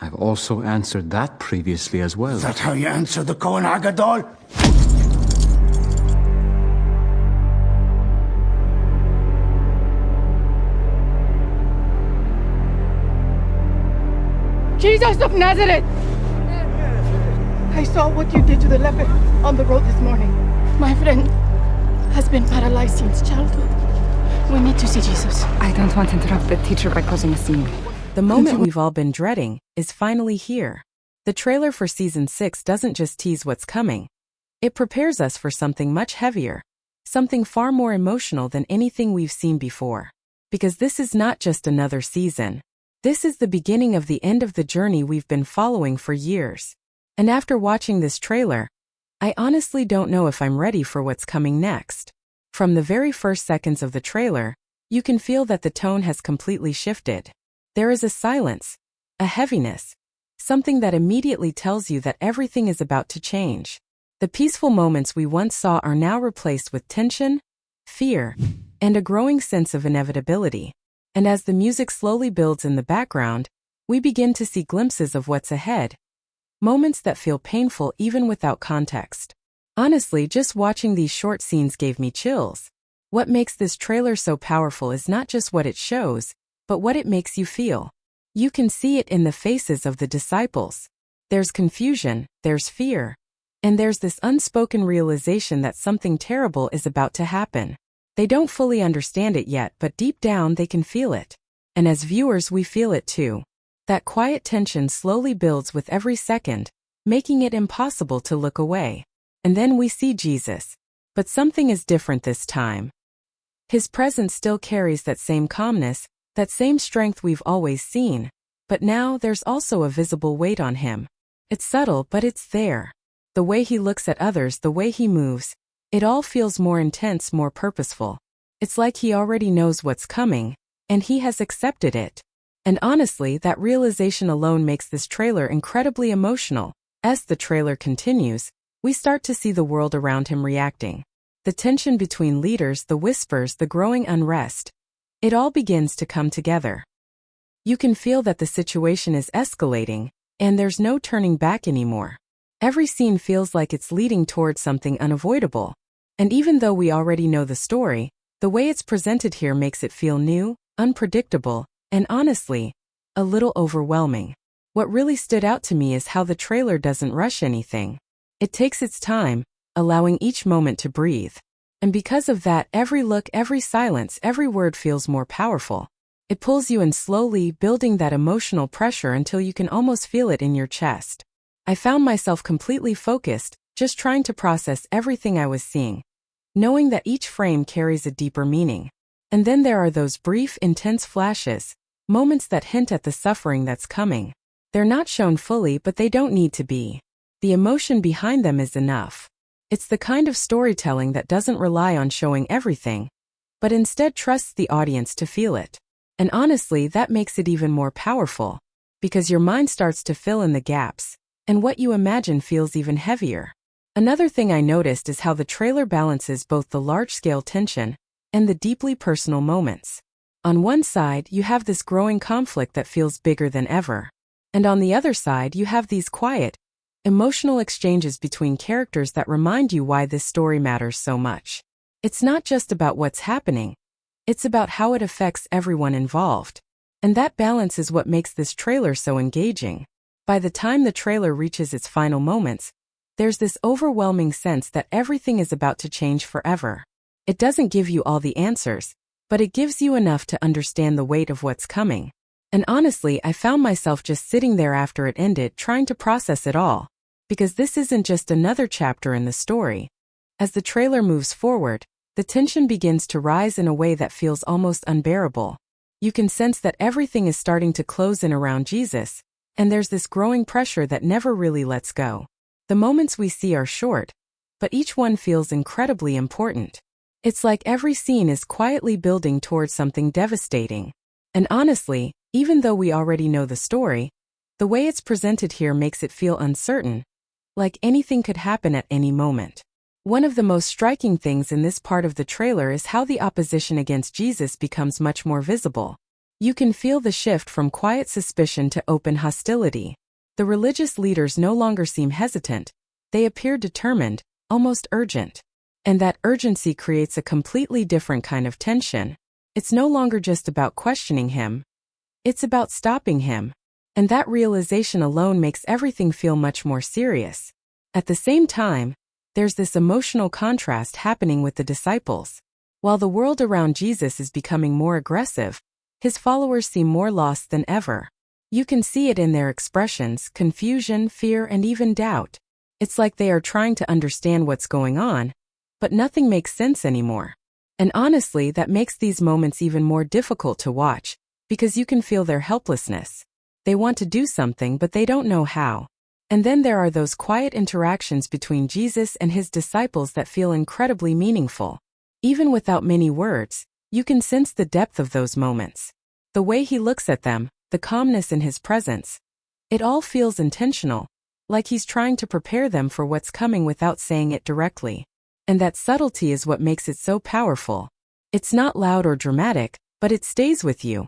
I've also answered that previously as well. Is that how you answer the Kohen Hagadol? Jesus of Nazareth! I saw what you did to the leper on the road this morning. My friend has been paralyzed since childhood. We need to see Jesus. I don't want to interrupt the teacher by causing a scene. The moment we've all been dreading is finally here. The trailer for Season 6 doesn't just tease what's coming. It prepares us for something much heavier, something far more emotional than anything we've seen before. Because this is not just another season. This is the beginning of the end of the journey we've been following for years. And after watching this trailer, I honestly don't know if I'm ready for what's coming next. From the very first seconds of the trailer, you can feel that the tone has completely shifted. There is a silence, a heaviness, something that immediately tells you that everything is about to change. The peaceful moments we once saw are now replaced with tension, fear, and a growing sense of inevitability. And as the music slowly builds in the background, we begin to see glimpses of what's ahead. Moments that feel painful even without context. Honestly, just watching these short scenes gave me chills. What makes this trailer so powerful is not just what it shows, but what it makes you feel. You can see it in the faces of the disciples. There's confusion, there's fear, and there's this unspoken realization that something terrible is about to happen. They don't fully understand it yet, but deep down they can feel it. And as viewers, we feel it too. That quiet tension slowly builds with every second, making it impossible to look away. And then we see Jesus. But something is different this time. His presence still carries that same calmness, that same strength we've always seen. But now there's also a visible weight on him. It's subtle, but it's there. The way he looks at others, the way he moves, it all feels more intense, more purposeful. It's like he already knows what's coming, and he has accepted it. And honestly, that realization alone makes this trailer incredibly emotional. As the trailer continues, we start to see the world around him reacting. The tension between leaders, the whispers, the growing unrest. It all begins to come together. You can feel that the situation is escalating, and there's no turning back anymore. Every scene feels like it's leading towards something unavoidable. And even though we already know the story, the way it's presented here makes it feel new, unpredictable, and honestly, a little overwhelming. What really stood out to me is how the trailer doesn't rush anything. It takes its time, allowing each moment to breathe. And because of that, every look, every silence, every word feels more powerful. It pulls you in slowly, building that emotional pressure until you can almost feel it in your chest. I found myself completely focused, just trying to process everything I was seeing, knowing that each frame carries a deeper meaning. And then there are those brief, intense flashes, moments that hint at the suffering that's coming. They're not shown fully, but they don't need to be. The emotion behind them is enough. It's the kind of storytelling that doesn't rely on showing everything, but instead trusts the audience to feel it. And honestly, that makes it even more powerful, because your mind starts to fill in the gaps, and what you imagine feels even heavier. Another thing I noticed is how the trailer balances both the large-scale tension and the deeply personal moments. On one side, you have this growing conflict that feels bigger than ever. And on the other side, you have these quiet, emotional exchanges between characters that remind you why this story matters so much. It's not just about what's happening. It's about how it affects everyone involved. And that balance is what makes this trailer so engaging. By the time the trailer reaches its final moments, there's this overwhelming sense that everything is about to change forever. It doesn't give you all the answers, but it gives you enough to understand the weight of what's coming. And honestly, I found myself just sitting there after it ended, trying to process it all. Because this isn't just another chapter in the story. As the trailer moves forward, the tension begins to rise in a way that feels almost unbearable. You can sense that everything is starting to close in around Jesus, and there's this growing pressure that never really lets go. The moments we see are short, but each one feels incredibly important. It's like every scene is quietly building towards something devastating. And honestly, even though we already know the story, the way it's presented here makes it feel uncertain, like anything could happen at any moment. One of the most striking things in this part of the trailer is how the opposition against Jesus becomes much more visible. You can feel the shift from quiet suspicion to open hostility. The religious leaders no longer seem hesitant. They appear determined, almost urgent. And that urgency creates a completely different kind of tension. It's no longer just about questioning him. It's about stopping him. And that realization alone makes everything feel much more serious. At the same time, there's this emotional contrast happening with the disciples. While the world around Jesus is becoming more aggressive, his followers seem more lost than ever. You can see it in their expressions: confusion, fear, and even doubt. It's like they are trying to understand what's going on, but nothing makes sense anymore. And honestly, that makes these moments even more difficult to watch, because you can feel their helplessness. They want to do something, but they don't know how. And then there are those quiet interactions between Jesus and his disciples that feel incredibly meaningful. Even without many words, you can sense the depth of those moments. The way he looks at them, the calmness in his presence. It all feels intentional, like he's trying to prepare them for what's coming without saying it directly. And that subtlety is what makes it so powerful. It's not loud or dramatic, but it stays with you.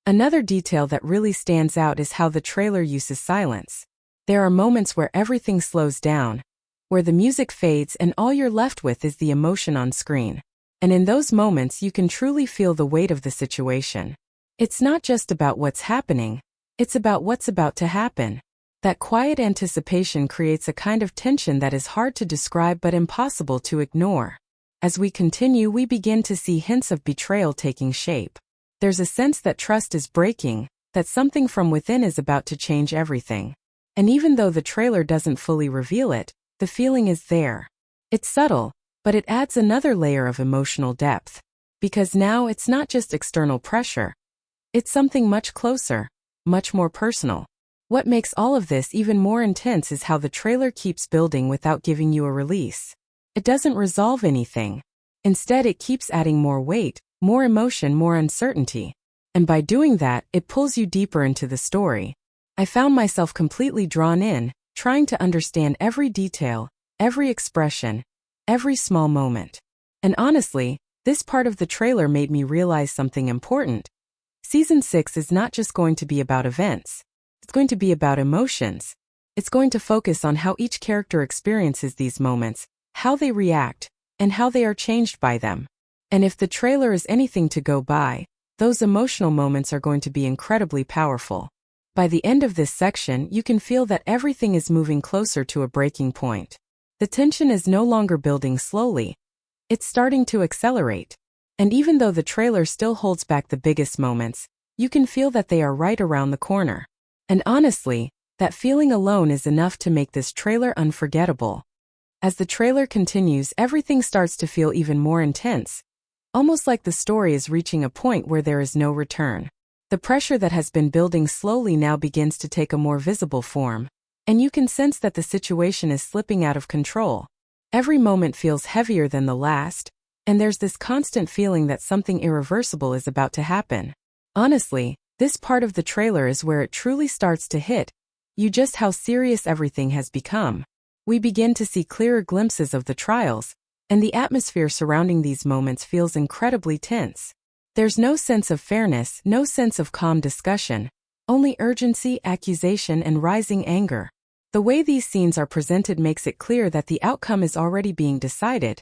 Another detail that really stands out is how the trailer uses silence. There are moments where everything slows down, where the music fades and all you're left with is the emotion on screen. And in those moments you can truly feel the weight of the situation. It's not just about what's happening, it's about what's about to happen. That quiet anticipation creates a kind of tension that is hard to describe but impossible to ignore. As we continue, we begin to see hints of betrayal taking shape. There's a sense that trust is breaking, that something from within is about to change everything. And even though the trailer doesn't fully reveal it, the feeling is there. It's subtle, but it adds another layer of emotional depth. Because now it's not just external pressure. It's something much closer, much more personal. What makes all of this even more intense is how the trailer keeps building without giving you a release. It doesn't resolve anything. Instead, it keeps adding more weight, more emotion, more uncertainty. And by doing that, it pulls you deeper into the story. I found myself completely drawn in, trying to understand every detail, every expression, every small moment. And honestly, this part of the trailer made me realize something important. Season 6 is not just going to be about events. It's going to be about emotions. It's going to focus on how each character experiences these moments, how they react, and how they are changed by them. And if the trailer is anything to go by, those emotional moments are going to be incredibly powerful. By the end of this section, you can feel that everything is moving closer to a breaking point. The tension is no longer building slowly. It's starting to accelerate. And even though the trailer still holds back the biggest moments, you can feel that they are right around the corner. And honestly, that feeling alone is enough to make this trailer unforgettable. As the trailer continues, everything starts to feel even more intense, almost like the story is reaching a point where there is no return. The pressure that has been building slowly now begins to take a more visible form, and you can sense that the situation is slipping out of control. Every moment feels heavier than the last, and there's this constant feeling that something irreversible is about to happen. Honestly, this part of the trailer is where it truly starts to hit you just how serious everything has become. We begin to see clearer glimpses of the trials, and the atmosphere surrounding these moments feels incredibly tense. There's no sense of fairness, no sense of calm discussion, only urgency, accusation, and rising anger. The way these scenes are presented makes it clear that the outcome is already being decided,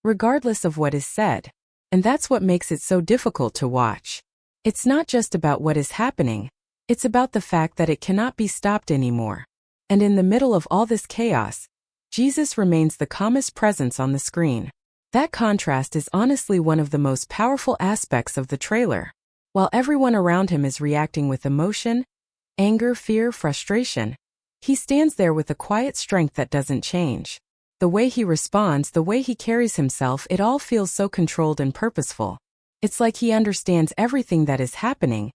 regardless of what is said. And that's what makes it so difficult to watch. It's not just about what is happening, it's about the fact that it cannot be stopped anymore. And in the middle of all this chaos, Jesus remains the calmest presence on the screen. That contrast is honestly one of the most powerful aspects of the trailer. While everyone around him is reacting with emotion, anger, fear, frustration, he stands there with a quiet strength that doesn't change. The way he responds, the way he carries himself, it all feels so controlled and purposeful. It's like he understands everything that is happening,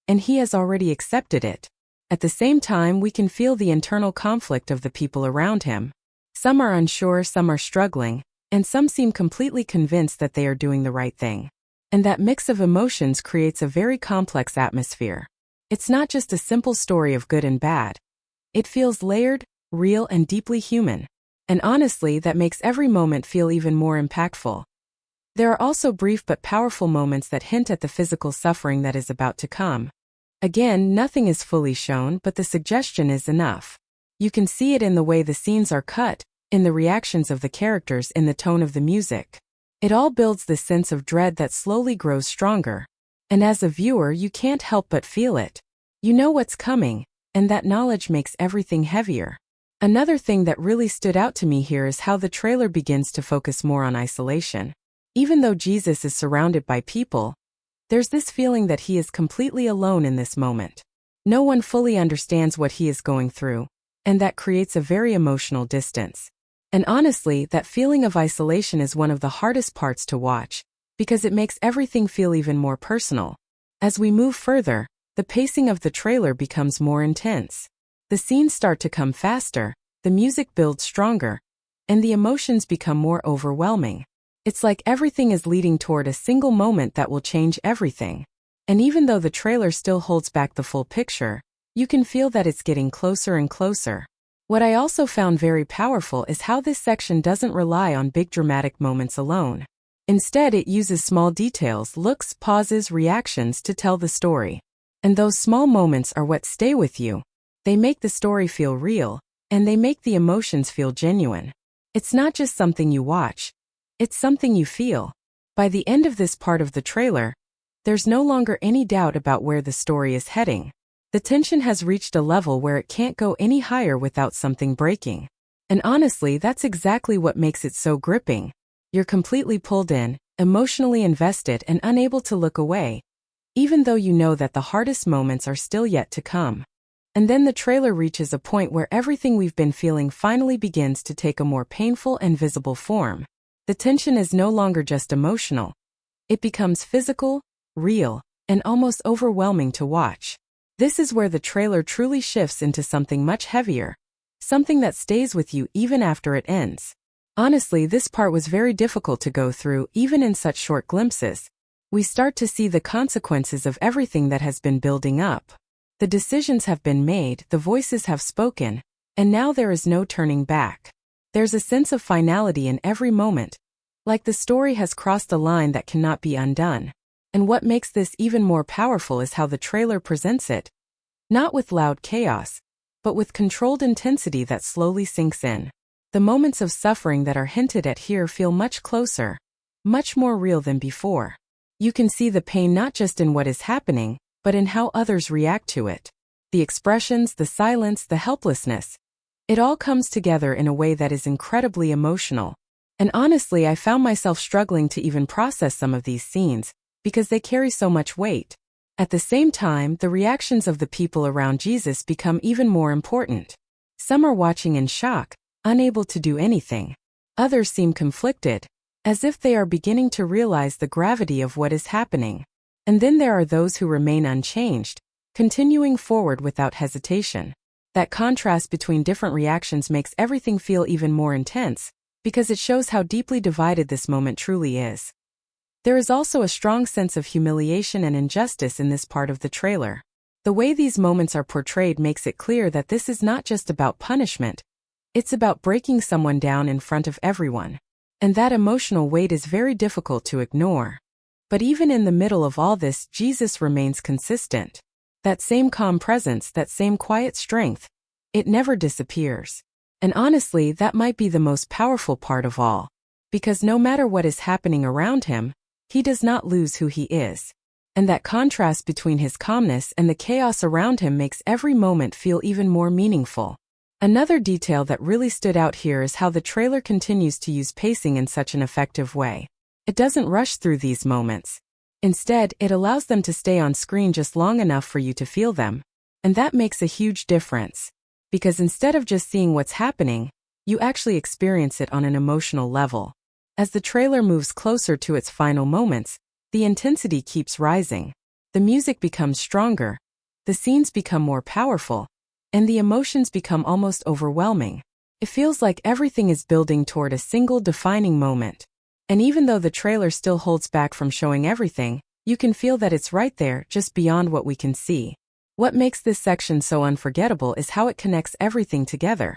and he has already accepted it. At the same time, we can feel the internal conflict of the people around him. Some are unsure, some are struggling, and some seem completely convinced that they are doing the right thing. And that mix of emotions creates a very complex atmosphere. It's not just a simple story of good and bad. It feels layered, real, and deeply human. And honestly, that makes every moment feel even more impactful. There are also brief but powerful moments that hint at the physical suffering that is about to come. Again, nothing is fully shown, but the suggestion is enough. You can see it in the way the scenes are cut, in the reactions of the characters, in the tone of the music. It all builds this sense of dread that slowly grows stronger. And as a viewer, you can't help but feel it. You know what's coming, and that knowledge makes everything heavier. Another thing that really stood out to me here is how the trailer begins to focus more on isolation. Even though Jesus is surrounded by people, there's this feeling that he is completely alone in this moment. No one fully understands what he is going through, and that creates a very emotional distance. And honestly, that feeling of isolation is one of the hardest parts to watch, because it makes everything feel even more personal. As we move further, the pacing of the trailer becomes more intense. The scenes start to come faster, the music builds stronger, and the emotions become more overwhelming. It's like everything is leading toward a single moment that will change everything. And even though the trailer still holds back the full picture, you can feel that it's getting closer and closer. What I also found very powerful is how this section doesn't rely on big dramatic moments alone. Instead, it uses small details, looks, pauses, reactions to tell the story. And those small moments are what stay with you. They make the story feel real, and they make the emotions feel genuine. It's not just something you watch. It's something you feel. By the end of this part of the trailer, there's no longer any doubt about where the story is heading. The tension has reached a level where it can't go any higher without something breaking. And honestly, that's exactly what makes it so gripping. You're completely pulled in, emotionally invested, and unable to look away, even though you know that the hardest moments are still yet to come. And then the trailer reaches a point where everything we've been feeling finally begins to take a more painful and visible form. The tension is no longer just emotional. It becomes physical, real, and almost overwhelming to watch. This is where the trailer truly shifts into something much heavier, something that stays with you even after it ends. Honestly, this part was very difficult to go through, even in such short glimpses. We start to see the consequences of everything that has been building up. The decisions have been made, the voices have spoken, and now there is no turning back. There's a sense of finality in every moment, like the story has crossed a line that cannot be undone. And what makes this even more powerful is how the trailer presents it. Not with loud chaos, but with controlled intensity that slowly sinks in. The moments of suffering that are hinted at here feel much closer, much more real than before. You can see the pain not just in what is happening, but in how others react to it. The expressions, the silence, the helplessness. It all comes together in a way that is incredibly emotional. And honestly, I found myself struggling to even process some of these scenes, because they carry so much weight. At the same time, the reactions of the people around Jesus become even more important. Some are watching in shock, unable to do anything. Others seem conflicted, as if they are beginning to realize the gravity of what is happening. And then there are those who remain unchanged, continuing forward without hesitation. That contrast between different reactions makes everything feel even more intense, because it shows how deeply divided this moment truly is. There is also a strong sense of humiliation and injustice in this part of the trailer. The way these moments are portrayed makes it clear that this is not just about punishment, it's about breaking someone down in front of everyone. And that emotional weight is very difficult to ignore. But even in the middle of all this, Jesus remains consistent. That same calm presence, that same quiet strength, it never disappears. And honestly, that might be the most powerful part of all. Because no matter what is happening around him, he does not lose who he is. And that contrast between his calmness and the chaos around him makes every moment feel even more meaningful. Another detail that really stood out here is how the trailer continues to use pacing in such an effective way. It doesn't rush through these moments. Instead, it allows them to stay on screen just long enough for you to feel them. And that makes a huge difference. Because instead of just seeing what's happening, you actually experience it on an emotional level. As the trailer moves closer to its final moments, the intensity keeps rising. The music becomes stronger, the scenes become more powerful, and the emotions become almost overwhelming. It feels like everything is building toward a single defining moment. And even though the trailer still holds back from showing everything, you can feel that it's right there, just beyond what we can see. What makes this section so unforgettable is how it connects everything together.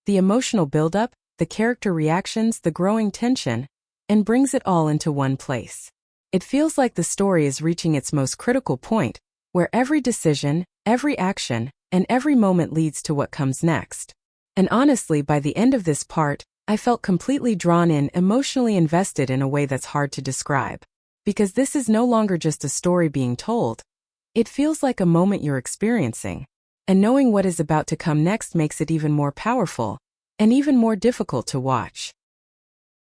The emotional buildup, the character reactions, the growing tension, and brings it all into one place. It feels like the story is reaching its most critical point, where every decision, every action, and every moment leads to what comes next. And honestly, by the end of this part, I felt completely drawn in, emotionally invested in a way that's hard to describe. Because this is no longer just a story being told. It feels like a moment you're experiencing. And knowing what is about to come next makes it even more powerful, and even more difficult to watch.